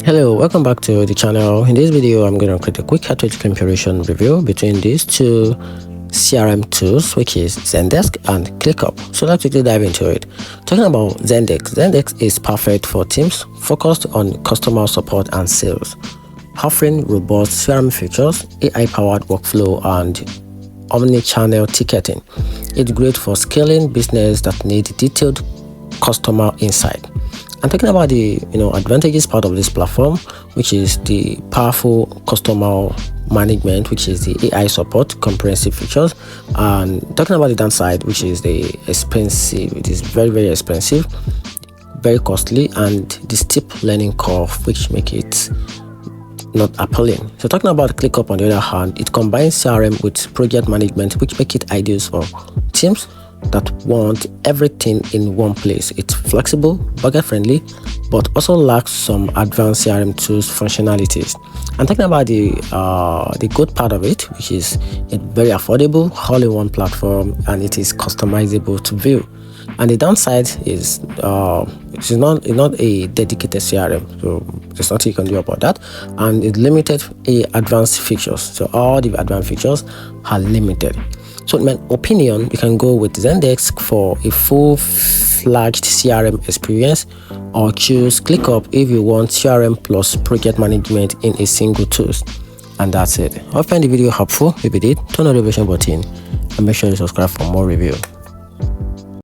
Hello, welcome back to the channel. In this video, I'm going to create a quick cartridge comparison review between these two CRM tools, which is Zendesk and ClickUp. So let's quickly dive into it. Talking about Zendesk, Zendesk is perfect for teams focused on customer support and sales, offering robust CRM features, AI-powered workflow, and omni-channel ticketing. It's great for scaling business that need detailed customer insight. I'm talking about the advantages part of this platform, which is the powerful customer management, which is the AI support, comprehensive features, and talking about the downside, which is the expensive. It is very expensive, very costly, and the steep learning curve, which make it not appealing. So talking about ClickUp, on the other hand, it combines CRM with project management, which make it ideal for teams that want everything in one place. It's flexible, budget friendly, but also lacks some advanced CRM tools functionalities. I'm talking about the good part of it, which is it's very affordable, all-in-one platform, and it is customizable to view. And the downside is it's not a dedicated CRM, so there's nothing you can do about that, and it's limited advanced features. So all the advanced features are limited. So in my opinion, you can go with Zendesk for a full-fledged CRM experience, or choose ClickUp if you want CRM plus project management in a single tool. And that's it. I hope you find the video helpful. If you did, turn on the notification button and make sure you subscribe for more review.